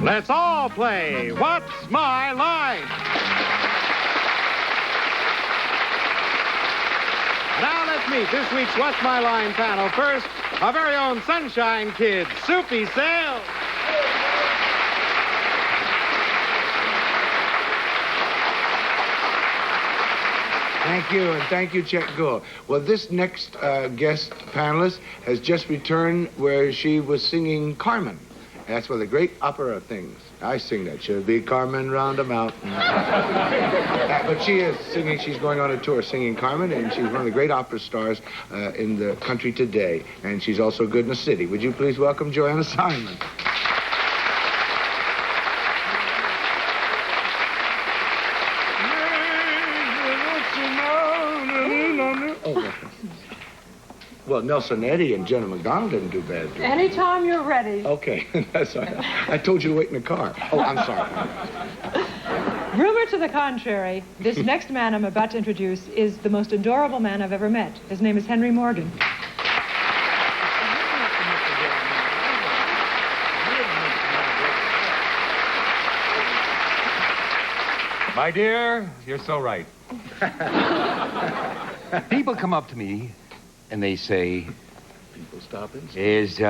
Let's all play What's My Line? Now let's meet this week's What's My Line panel. First, our very own Sunshine Kid, Soupy Sales. Thank you, and thank you, Chet Gould. Well, this next guest panelist has just returned where she was singing Carmen. That's one of the great opera things. I sing that. Should be Carmen round a mountain. But she is singing. She's going on a tour singing Carmen, and she's one of the great opera stars in the country today. And she's also good in the city. Would you please welcome Joanna Simon? Well, Nelson Eddy and Jenna McDonald didn't do bad. Anytime you're ready. Okay, that's all right. I told you to wait in the car. Oh, I'm sorry. Rumor to the contrary, this next man I'm about to introduce is the most adorable man I've ever met. His name is Henry Morgan. My dear, you're so right. People come up to me and they say, People stopping. is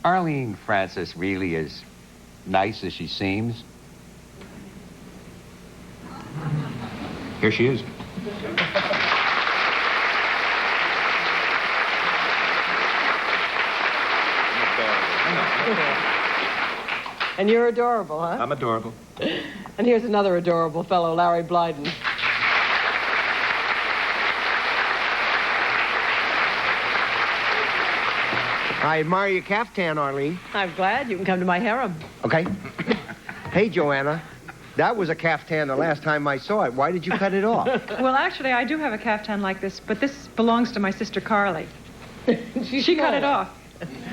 Arlene Francis really as nice as she seems? Here she is. And you're adorable, huh? I'm adorable. And here's another adorable fellow, Larry Blyden. I admire your caftan, Arlene. I'm glad you can come to my harem. Okay. Hey, Joanna, that was a caftan the last time I saw it. Why did you cut it off? Well, actually, I do have a caftan like this, but this belongs to my sister Carly. She cut it off.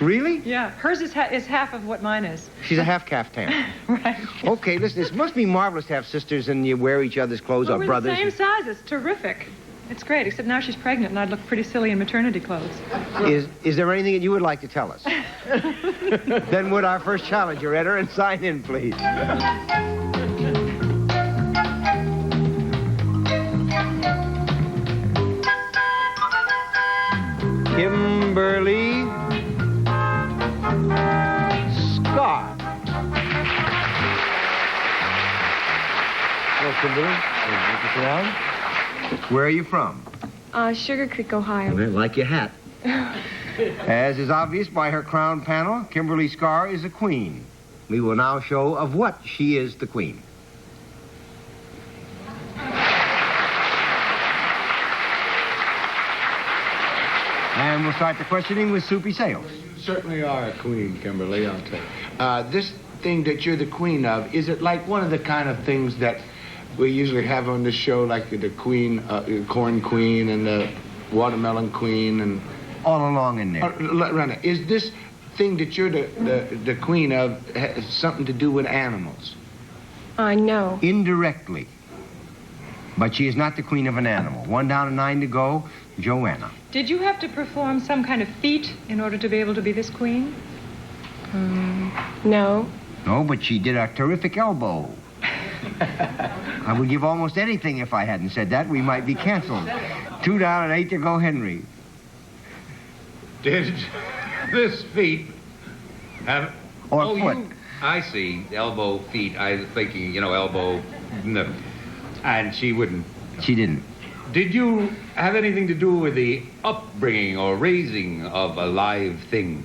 Really? Yeah, hers is half of what mine is. She's a half caftan. Right. Okay, listen, it must be marvelous to have sisters and you wear each other's clothes or We're brothers. the same size. It's terrific. It's great, except now she's pregnant and I'd look pretty silly in maternity clothes. Is there anything that you would like to tell us? Then would our first challenger enter and sign in, please? Kimberly Scott. Hello, Kimberly. Sit down. Where are you from? Sugar Creek, Ohio. I like your hat. As is obvious by her crown panel, Kimberly Scar is a queen. We will now show of what she is the queen. And we'll start the questioning with Soupy Sales. You certainly are a queen, Kimberly, I'll tell you. This thing that you're the queen of, is it like one of the kind of things that we usually have on the show, like the queen, corn queen and the watermelon queen and... All along in there. Rena, is this thing that you're the queen of has something to do with animals? No. Indirectly. But she is not the queen of an animal. 1 down and 9 to go. Joanna. Did you have to perform some kind of feat in order to be able to be this queen? No. No, but she did a terrific elbow. I would give almost anything if I hadn't said that. We might be canceled. 2 down and 8 to go, Henry. Did this feet have... Or foot. I see. Elbow, feet. I was thinking, elbow. No. And she wouldn't. She didn't. Did you have anything to do with the upbringing or raising of a live thing?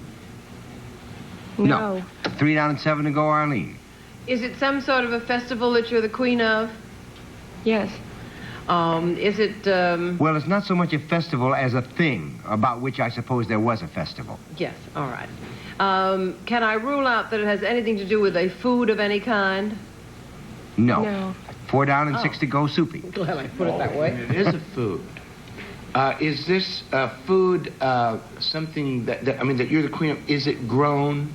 No. 3 down and 7 to go, Arlene. Is it some sort of a festival that you're the queen of? Yes. Is it, Well, it's not so much a festival as a thing about which I suppose there was a festival. Yes, all right. Can I rule out that it has anything to do with a food of any kind? No. No. 4 down and 6 to go, Soupy. Glad I put it that way. It is a food. Is this food something that you're the queen of? Is it grown?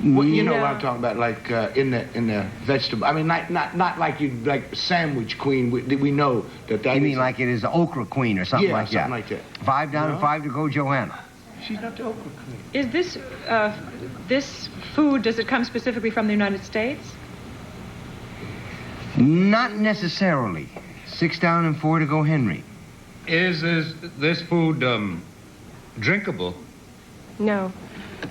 Well, you know what I'm talking about, like in the vegetable. I mean, not like you like sandwich queen. We know that. You mean like it is the okra queen or something like that? Yeah, something like that. 5 down and 5 to go, Joanna. She's not the okra queen. Is this food, does it come specifically from the United States? Not necessarily. 6 down and 4 to go, Henry. Is this food drinkable? No.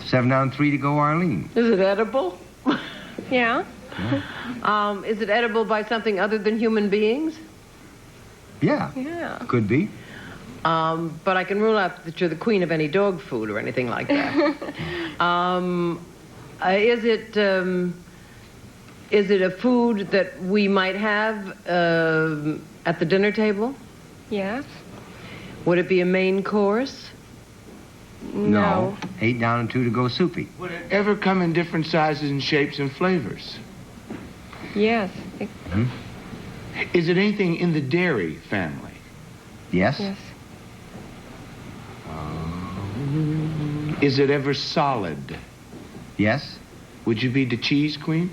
7 down, 3 to go, Arlene. Is it edible? Yeah? Is it edible by something other than human beings? Yeah. Yeah. Could be. But I can rule out that you're the queen of any dog food or anything like that. Is it a food that we might have at the dinner table? Yes? Would it be a main course? No. 8 down and 2 to go, Soupy. Would it ever come in different sizes and shapes and flavors? Yes. Is it anything in the dairy family? Yes? Yes. Is it ever solid? Yes? Would you be the cheese queen?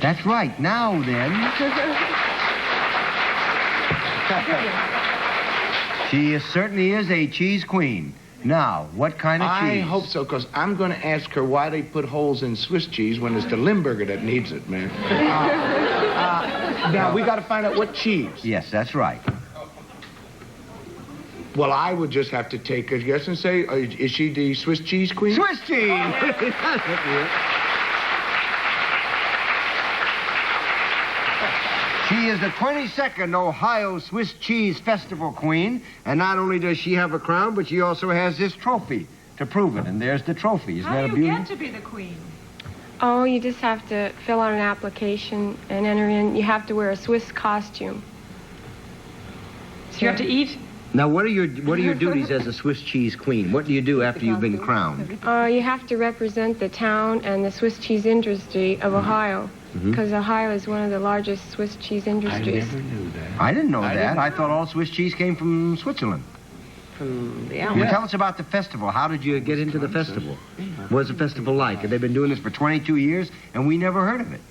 That's right. Now then. She certainly is a cheese queen. Now, what kind of cheese? I hope so, because I'm going to ask her why they put holes in Swiss cheese when it's the Limburger that needs it, man. Now, we got to find out what cheese. Yes, that's right. Well, I would just have to take a guess and say, is she the Swiss cheese queen? Swiss cheese! She is the 22nd Ohio Swiss Cheese Festival Queen, and not only does she have a crown, but she also has this trophy to prove it. And there's the trophy. Isn't that a beauty? How do you get to be the queen? Oh, you just have to fill out an application and enter in. You have to wear a Swiss costume. So you have to eat? Now, what are your duties as a Swiss cheese queen? What do you do after you've been crowned? You have to represent the town and the Swiss cheese industry of Ohio, because Ohio is one of the largest Swiss cheese industries. I never knew that. I didn't know that. I thought all Swiss cheese came from Switzerland. From the Well, Alps. tell us about the festival. How did you get into the festival? What's the festival like? They've been doing this for 22 years, and we never heard of it.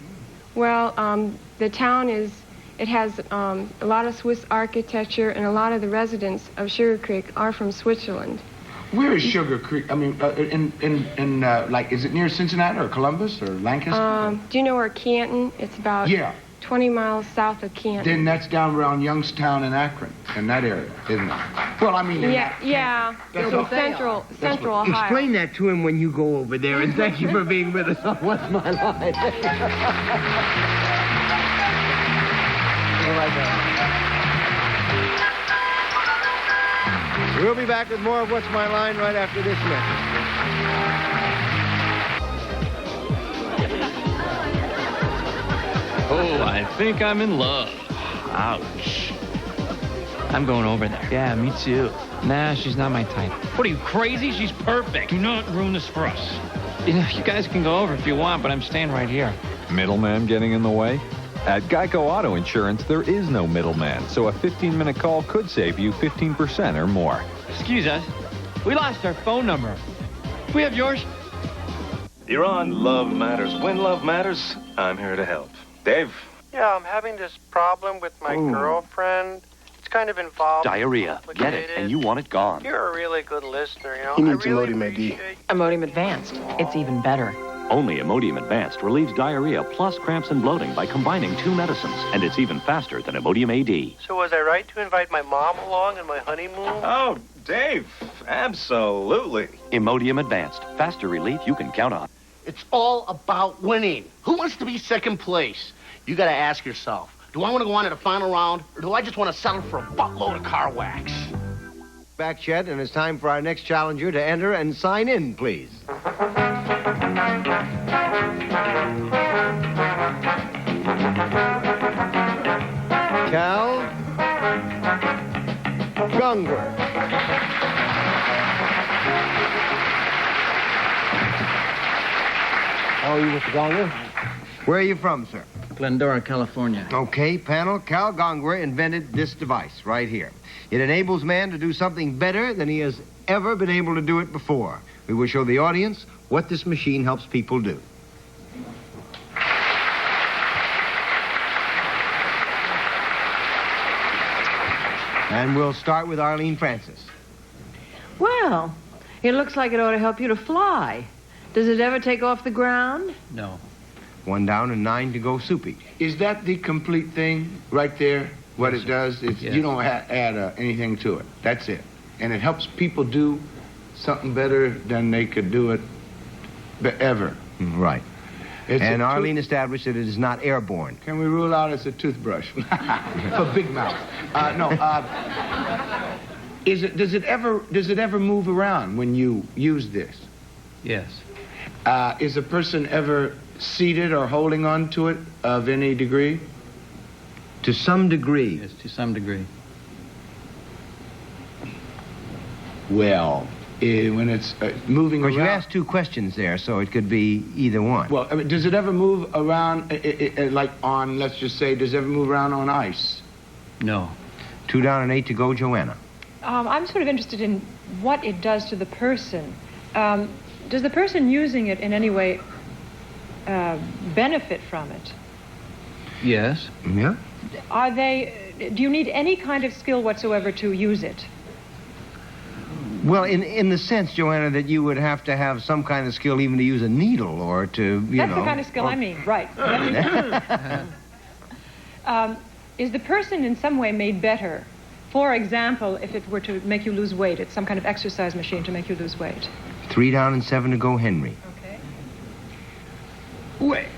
Well, the town it has a lot of Swiss architecture, and a lot of the residents of Sugar Creek are from Switzerland. Where is Sugar Creek? I mean, like, is it near Cincinnati or Columbus or Lancaster? Do you know where Canton? It's about 20 miles south of Canton. Then that's down around Youngstown and Akron, in that area, isn't it? Well, I mean... Yeah. That's It's what in central Ohio. Explain that to him when you go over there, and thank you for being with us on What's My Line. We'll be back with more of What's My Line right after this message. Oh, I think I'm in love. Ouch. I'm going over there. Yeah, me too. Nah, she's not my type. What are you, crazy? She's perfect. Do not ruin this for us. You know, you guys can go over if you want, but I'm staying right here. Middleman getting in the way? At Geico Auto Insurance, there is no middleman, so a 15-minute call could save you 15% or more. Excuse us. We lost our phone number. We have yours? You're on Love Matters. When Love Matters, I'm here to help. Dave? Yeah, I'm having this problem with my girlfriend. It's kind of involved. Diarrhea. Get it, and you want it gone. You're a really good listener, you know. He needs I really Imodium AD. appreciate- Imodium Advanced. It's even better. Only Imodium Advanced relieves diarrhea plus cramps and bloating by combining 2 medicines, and it's even faster than Imodium AD. So was I right to invite my mom along on my honeymoon? Oh, Dave, absolutely. Imodium Advanced. Faster relief you can count on. It's all about winning. Who wants to be second place? You gotta ask yourself, do I want to go on to the final round, or do I just want to settle for a buttload of car wax? Back, Chet, and it's time for our next challenger to enter and sign in, please. Cal Gungwer. How are you, Mr. Gungwer? Where are you from, sir? Glendora, California. Okay, panel. Cal Gungwer invented this device right here. It enables man to do something better than he has ever been able to do it before. We will show the audience what this machine helps people do. And we'll start with Arlene Francis. Well, it looks like it ought to help you to fly. Does it ever take off the ground? No. 1 down and 9 to go, Soupy. Is that the complete thing right there? What it does? It's, Yes. You don't add anything to it. That's it. And it helps people do something better than they could do it ever. Right. It's And a Arlene established that it is not airborne. Can we rule out it's a toothbrush? For big mouth. Does it ever move around when you use this? Yes. Is a person ever seated or holding on to it of any degree? To some degree. Yes, to some degree. Well, when it's moving Because around. you asked 2 questions there, so it could be either one. Well, I mean, does it ever move around, like on, let's just say, does it ever move around on ice? No. 2 down and 8 to go, Joanna. I'm sort of interested in what it does to the person. Does the person using it in any way benefit from it? Yes. Yeah. Do you need any kind of skill whatsoever to use it? Well, in the sense, Joanna, that you would have to have some kind of skill even to use a needle or to, That's the kind of skill I mean, right. Is the person in some way made better? For example, if it were to make you lose weight, it's some kind of exercise machine to make you lose weight. 3 down and 7 to go, Henry. Okay. Wait.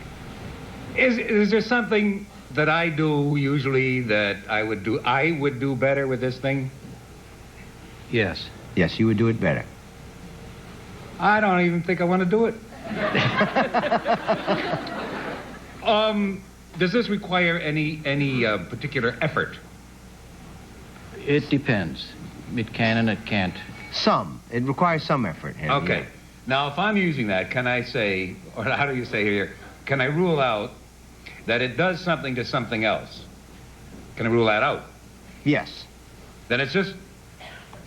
Is there something that I do usually that I would do better with this thing? Yes. Yes, you would do it better. I don't even think I want to do it. Does this require any particular effort? It depends. It can and it can't. Some. It requires some effort, Henry. Okay. Now, if I'm using that, can I say, or how do you say here, can I rule out that it does something to something else? Can I rule that out? Yes. Then it's just,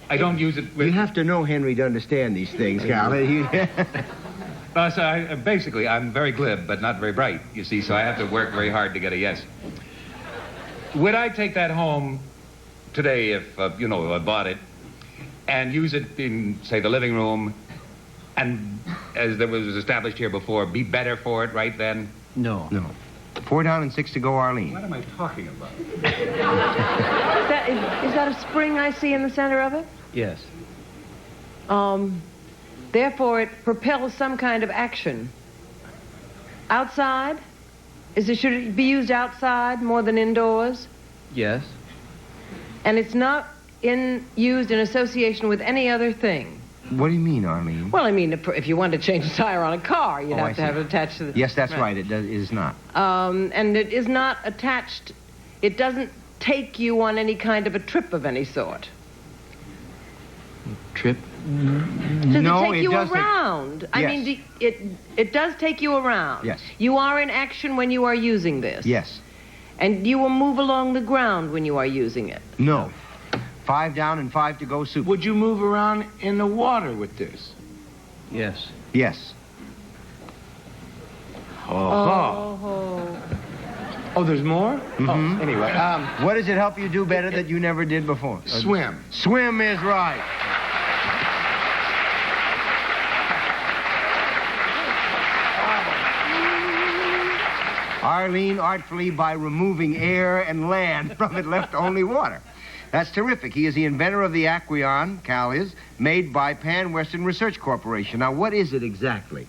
I don't use it with... You have to know Henry to understand these things, Cal. Basically, I'm very glib, but not very bright, you see, so I have to work very hard to get a yes. Would I take that home today if, I bought it, and use it in, say, the living room, and, as there was established here before, be better for it right then? No. No. 4 down and 6 to go, Arlene. What am I talking about? Is that a spring I see in the center of it? Yes. Therefore, it propels some kind of action. Outside? Should it be used outside more than indoors? Yes. And it's not used in association with any other thing? What do you mean, Arlene? Well, I mean, if you wanted to change a tire on a car, you'd have to have it attached to the... Yes, that's right. It is not. And it is not attached... It doesn't take you on any kind of a trip of any sort. Trip? Does No, it take you does around? Yes. I mean, it does take you around. Yes. You are in action when you are using this. Yes. And you will move along the ground when you are using it. No. 5 down and 5 to go, Super. Would you move around in the water with this? Yes. Yes. Oh, there's more? Mm-hmm. Oh, anyway. What does it help you do better that you never did before? Swim. Swim is right. Arlene, artfully, by removing air and land from it, left only water. That's terrific. He is the inventor of the Aqueon, Cal is, made by Pan Western Research Corporation. Now, what is it exactly?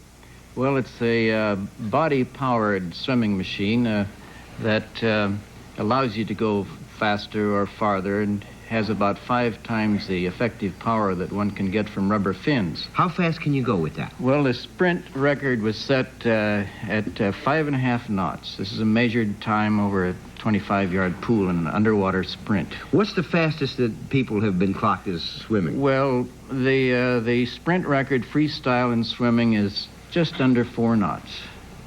Well, it's a body-powered swimming machine that allows you to go faster or farther and has about 5 times the effective power that one can get from rubber fins. How fast can you go with that? Well, the sprint record was set at 5.5 knots. This is a measured time over a 25-yard pool in an underwater sprint. What's the fastest that people have been clocked as swimming? Well, the sprint record freestyle in swimming is just under 4 knots.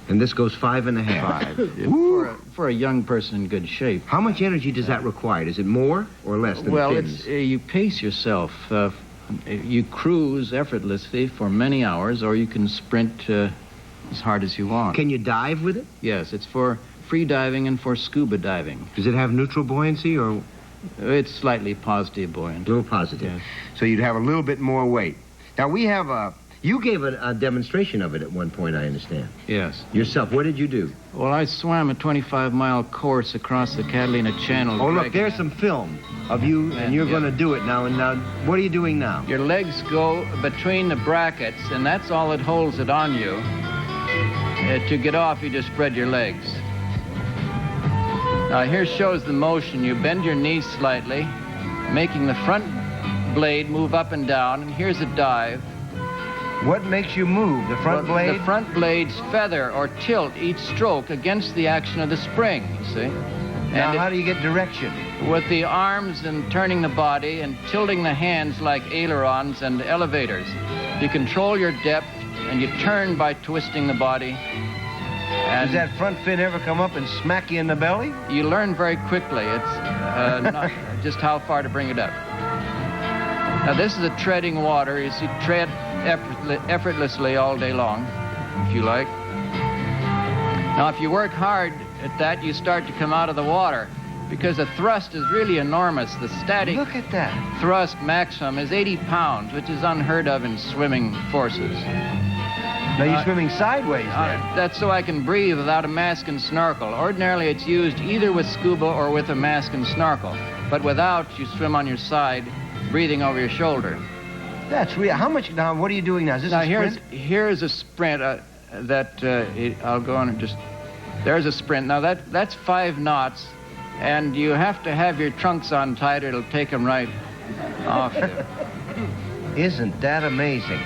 And this goes 5.5. For a young person in good shape. How much energy does that require? Is it more or less than Well, fins? you pace yourself. You cruise effortlessly for many hours, or you can sprint as hard as you want. Can you dive with it? Yes, it's for free diving and for scuba diving. Does it have neutral buoyancy or... It's slightly positive buoyant. A little positive. Yes. So you'd have a little bit more weight. Now, we have a... You gave a demonstration of it at one point, I understand. Yes. Yourself. What did you do? Well, I swam a 25-mile course across the Catalina Channel. Oh, look, there's some film of you, and you're going to do it now. And now, what are you doing now? Your legs go between the brackets, and that's all that holds it on you. To get off, you just spread your legs. Now, here shows the motion. You bend your knees slightly, making the front blade move up and down, and here's a dive. What makes you move? The front blade? The front blades feather or tilt each stroke against the action of the spring, you see. Now, how do you get direction? With the arms and turning the body and tilting the hands like ailerons and elevators. You control your depth, and you turn by twisting the body. And does that front fin ever come up and smack you in the belly? You learn very quickly. It's not just how far to bring it up. Now, this is a treading water. You see, tread effortlessly all day long, if you like. Now, if you work hard at that, you start to come out of the water because the thrust is really enormous. The static Look at that. thrust maximum is 80 pounds, which is unheard of in swimming forces. Now, you're swimming sideways there. That's so I can breathe without a mask and snorkel. Ordinarily, it's used either with scuba or with a mask and snorkel. But without, you swim on your side, breathing over your shoulder. That's real. How much now? What are you doing now? Is this Now, a sprint? here's a sprint I'll go on and just... There's a sprint. Now, that's 5 knots, and you have to have your trunks on tight. It'll take them right off there. Isn't that amazing?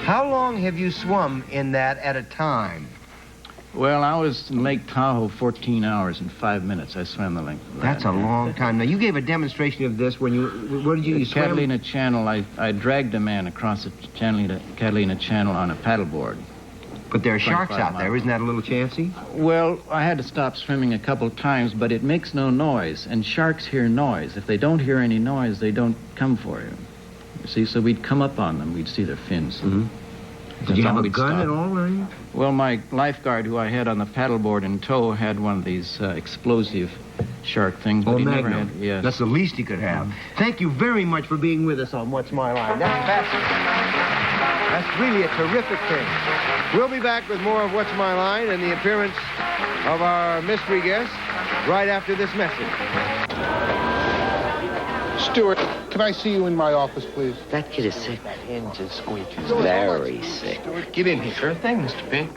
How long have you swum in that at a time? Well, I was in Lake Tahoe 14 hours and 5 minutes. I swam the length of that. That's a long time. Now, you gave a demonstration of this when you... What did you swim? Catalina Channel, I dragged a man across the Catalina Channel on a paddleboard. But there are sharks out there. Isn't that a little chancy? Well, I had to stop swimming a couple times, but it makes no noise, and sharks hear noise. If they don't hear any noise, they don't come for you. You see, so we'd come up on them. We'd see their fins. Mm-hmm. Did you have a gun at all, or anything? Well, my lifeguard, who I had on the paddleboard in tow, had one of these explosive shark things. But he never had, yes. That's the least he could have. Thank you very much for being with us on What's My Line. That's fascinating. That's really a terrific thing. We'll be back with more of What's My Line and the appearance of our mystery guest right after this message. Stuart, can I see you in my office, please? That kid is sick. Hinge and squeaky. Very sick. Stuart, get in here. Sure thing, Mr. P.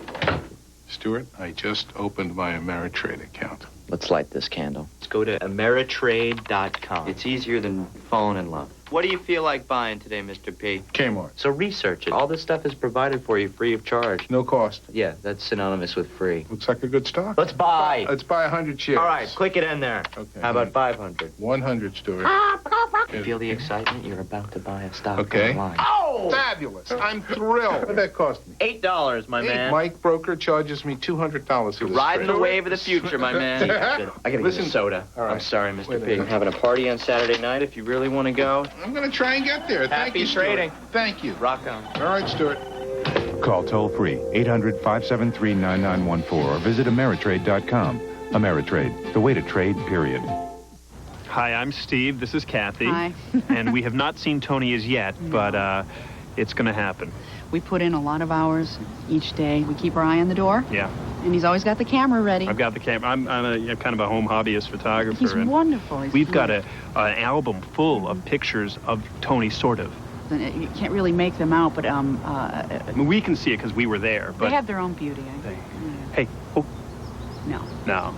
Stuart, I just opened my Ameritrade account. Let's light this candle. Let's go to Ameritrade.com. It's easier than falling in love. What do you feel like buying today, Mr. P? Kmart. So research it. All this stuff is provided for you free of charge. No cost. Yeah, that's synonymous with free. Looks like a good stock. Let's buy. Let's buy 100 shares. All right, click it in there. Okay. How about 500? 100, Stuart. Feel the excitement? You're about to buy a stock Okay. online. Oh! Fabulous. I'm thrilled. What did that cost me? $8, my man. Mike Broker charges me $200 for this. Riding the wave of the future, my man. I gotta get a soda. All right. I'm sorry, Mr. Wait a P. minute. Having a party on Saturday night if you really want to go. I'm going to try and get there. Thank Happy you, Stuart. trading. Thank you. Rock on. All right, Stuart. Call toll-free 800-573-9914 or visit Ameritrade.com. Ameritrade, the way to trade, period. Hi, I'm Steve. This is Kathy. Hi. And we have not seen Tony as yet, but it's going to happen. We put in a lot of hours each day. We keep our eye on the door. Yeah. And he's always got the camera ready. I've got the camera. I'm kind of a home hobbyist photographer. He's and wonderful. We've got an album full of pictures of Tony, sort of. You can't really make them out, but I mean, we can see it because we were there. But they have their own beauty, I think. Hey, oh. No. No.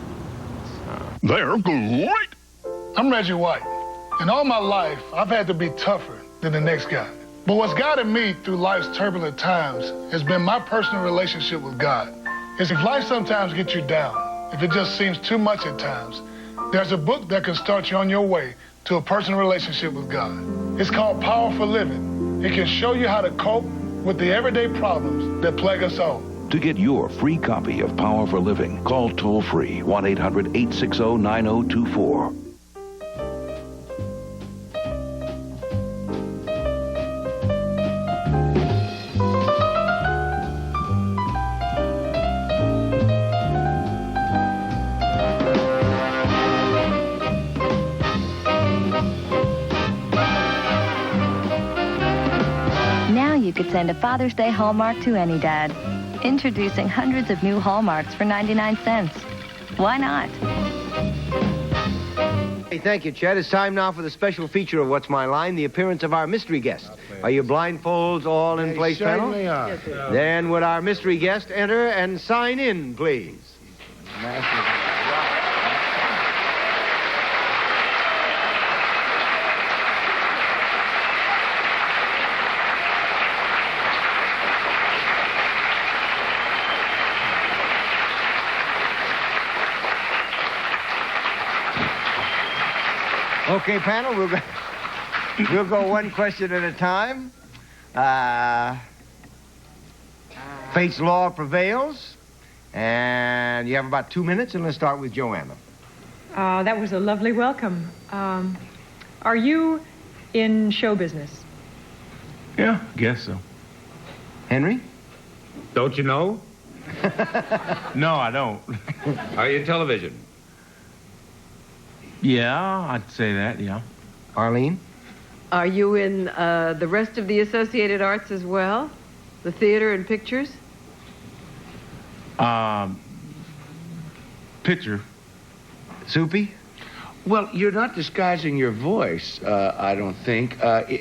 They're great. I'm Reggie White. In all my life, I've had to be tougher than the next guy. But what's guided me through life's turbulent times has been my personal relationship with God. Is if life sometimes gets you down, if it just seems too much at times, there's a book that can start you on your way to a personal relationship with God. It's called Power for Living. It can show you how to cope with the everyday problems that plague us all. To get your free copy of Power for Living, call toll-free 1-800-860-9024. send a Father's Day Hallmark to any dad. Introducing hundreds of new Hallmarks for 99 cents. Why not? Hey, thank you, Chet. It's time now for the special feature of What's My Line, the appearance of our mystery guest. Are your blindfolds all in place, panel? Certainly are. Yes, then would our mystery guest enter and sign in, please? Okay, panel, we'll go one question at a time. Fate's law prevails, and you have about 2 minutes, and let's start with Joanna. That was a lovely welcome. Are you in show business? Yeah, guess so. Henry? Don't you know? No, I don't. Are you in television? Yeah, I'd say that, yeah. Arlene? Are you in the rest of the associated arts as well? The theater and pictures? Picture. Soupy? Well, you're not disguising your voice, I don't think.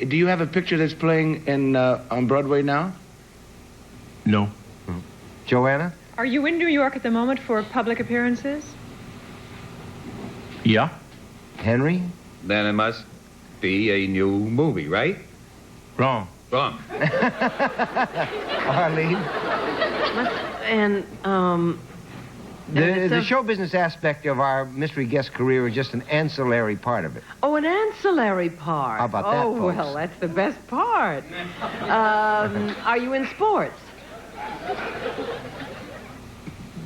Do you have a picture that's playing on Broadway now? No. Joanna? Are you in New York at the moment for public appearances? Yeah. Henry? Then it must be a new movie, right? Wrong. Wrong. Arlene? And, The show business aspect of our mystery guest career is just an ancillary part of it. Oh, an ancillary part. How about that, Oh, folks? well, that's the best part. Are you in sports?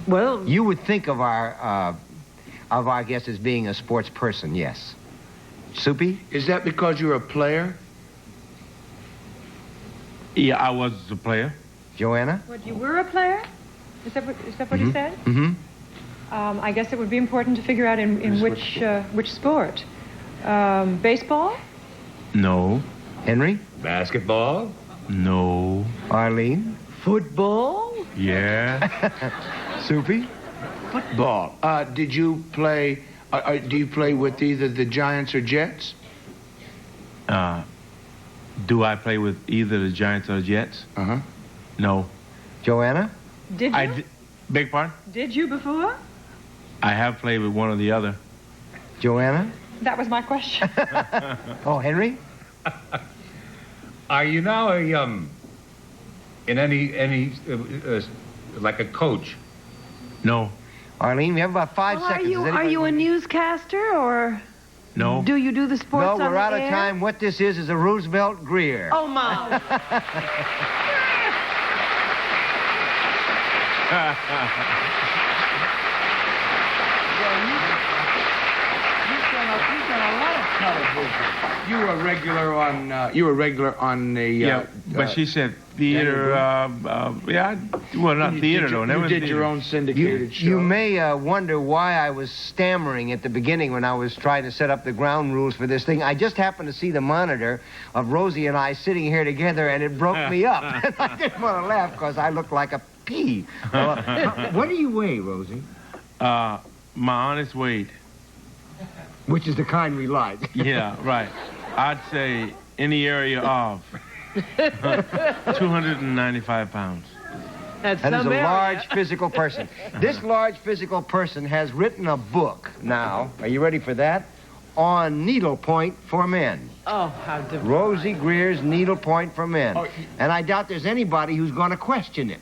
Well, you would think of our guest as being a sports person, yes. Soupy? Is that because you're a player? Yeah, I was a player. Joanna? What, you were a player? Is that what you said? Mm-hmm. I guess it would be important to figure out in which sport. Baseball? No. Henry? Basketball? No. Arlene? Football? Yeah. Soupy? Football. Did you play... do you play with either the Giants or Jets? Do I play with either the Giants or the Jets? Uh-huh. No. Joanna? Did you? Beg pardon? Did you before? I have played with one or the other. Joanna? That was my question. Oh, Henry? Are you now in any like a coach? No. Arlene, we have about 5 well, seconds. Are you a newscaster or? No. Do you do the sports No, on we're the out of air? time. What this is a Roosevelt Grier. Oh, my. You've done a lot of television. You were regular on the... yeah, but she said theater, well, not theater, though. You did your own syndicated show. You may wonder why I was stammering at the beginning when I was trying to set up the ground rules for this thing. I just happened to see the monitor of Rosey and I sitting here together, and it broke me up. And I didn't want to laugh because I looked like a pea. What do you weigh, Rosey? My honest weight. Which is the kind we like. Yeah, right. I'd say in the area of 295 pounds. That is a large physical person. This large physical person has written a book now. Are you ready for that? On needlepoint for men. Oh, how divine. Rosey Grier's Needlepoint for Men. Oh, and I doubt there's anybody who's going to question it.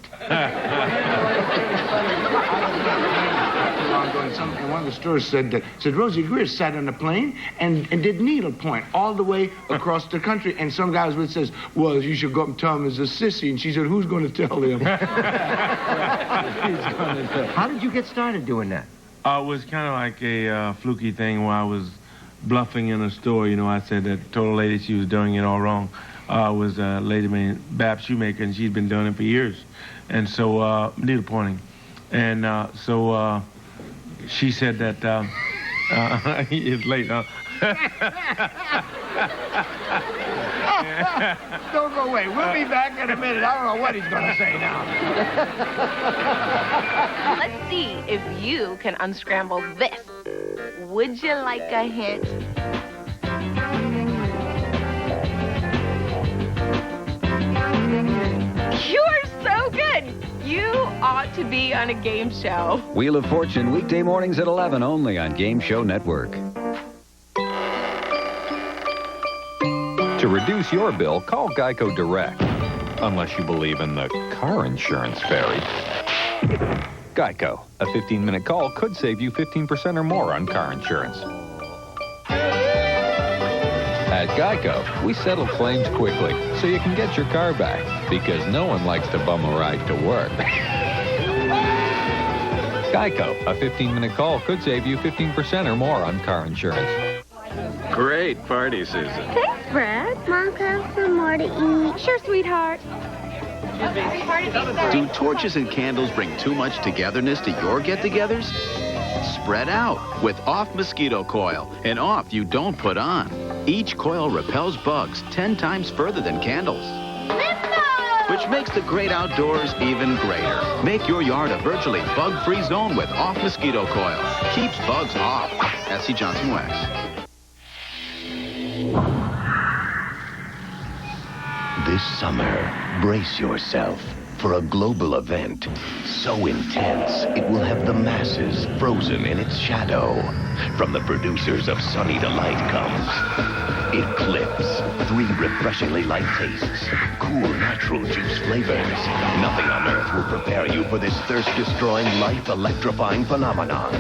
And one of the stores said Rosey Grier sat on a plane and did needlepoint all the way across the country. And some guy was with says, well, you should go up and tell him he's a sissy. And she said, who's going to tell him? How did you get started doing that? It was kind of like a fluky thing where I was bluffing in a store. You know, I said that told a lady she was doing it all wrong. Was a lady named Bab Shoemaker, and she'd been doing it for years. And so, needlepointing. And so she said that it's late, huh? Don't go away. We'll be back in a minute. I don't know what he's going to say now. Let's see if you can unscramble this. Would you like a hint? You're so good. You ought to be on a game show. Wheel of Fortune, weekday mornings at 11, only on Game Show Network. To reduce your bill, call Geico Direct. Unless you believe in the car insurance fairy. Geico, a 15-minute call could save you 15% or more on car insurance. At Geico, we settle claims quickly so you can get your car back, because no one likes to bum a ride to work. Geico, a 15-minute call could save you 15% or more on car insurance. Great party, Susan. Thanks, Brad. Mom, can I have some more to eat? Sure, sweetheart. Do torches and candles bring too much togetherness to your get-togethers? Spread out with Off Mosquito Coil, and off you don't put on. Each coil repels bugs 10 times further than candles, which makes the great outdoors even greater. Make your yard a virtually bug-free zone with Off Mosquito Coil. Keeps bugs off. S.C. Johnson Wax. This summer, brace yourself for a global event so intense it will have the masses frozen in its shadow. From the producers of Sunny Delight comes Eclipse. 3 refreshingly light tastes, cool natural juice flavors. Nothing on earth will prepare you for this thirst-destroying, life-electrifying phenomenon.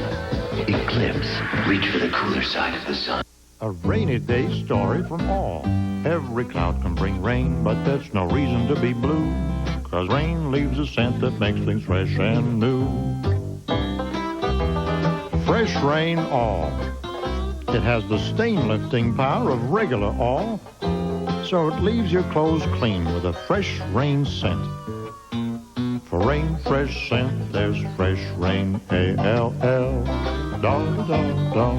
Eclipse. Reach for the cooler side of the sun. A rainy day story from all. Every cloud can bring rain, but there's no reason to be blue, 'cause rain leaves a scent that makes things fresh and new. Fresh Rain All. It has the stain-lifting power of regular all, so it leaves your clothes clean with a Fresh Rain scent. For rain, fresh scent, there's Fresh Rain, A-L-L, da-da-da-da.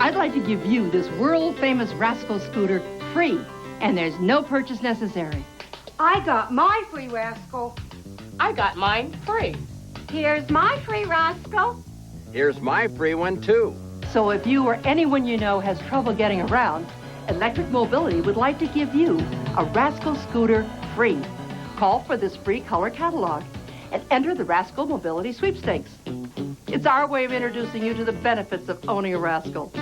I'd like to give you this world-famous Rascal scooter free, and there's no purchase necessary. I got my free Rascal. I got mine free. Here's my free Rascal. Here's my free one, too. So if you or anyone you know has trouble getting around, Electric Mobility would like to give you a Rascal scooter free. Call for this free color catalog and enter the Rascal Mobility Sweepstakes. It's our way of introducing you to the benefits of owning a Rascal.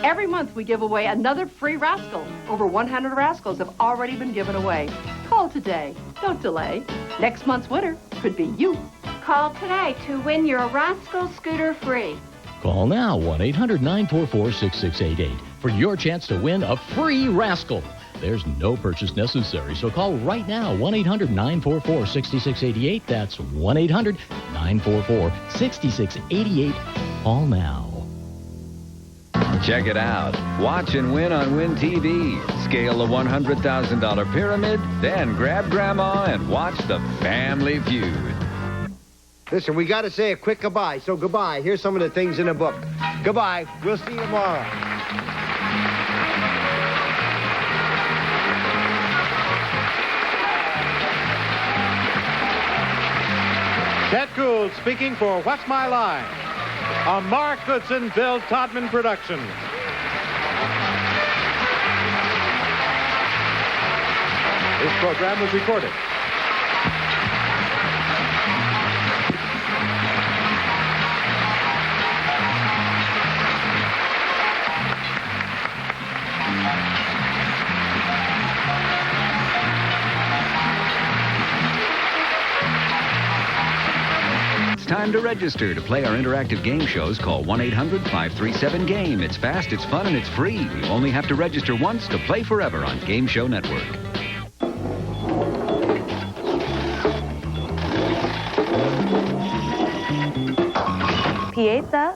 Every month we give away another free Rascal. Over 100 Rascals have already been given away. Call today. Don't delay. Next month's winner could be you. Call today to win your Rascal scooter free. Call now, 1-800-944-6688, for your chance to win a free Rascal. There's no purchase necessary, so call right now, 1-800-944-6688. That's 1-800-944-6688. Call now. Check it out. Watch and win on Win TV. Scale the $100,000 pyramid, then grab Grandma and watch the Family Feud. Listen, we got to say a quick goodbye, so goodbye. Here's some of the things in the book. Goodbye. We'll see you tomorrow. Ted Gould speaking for What's My Line? A Mark Goodson, Bill Todman production. This program was recorded. Time to register to play our interactive game shows. Call 1-800-537-GAME. It's fast, it's fun, and it's free. You only have to register once to play forever on Game Show Network. Piazza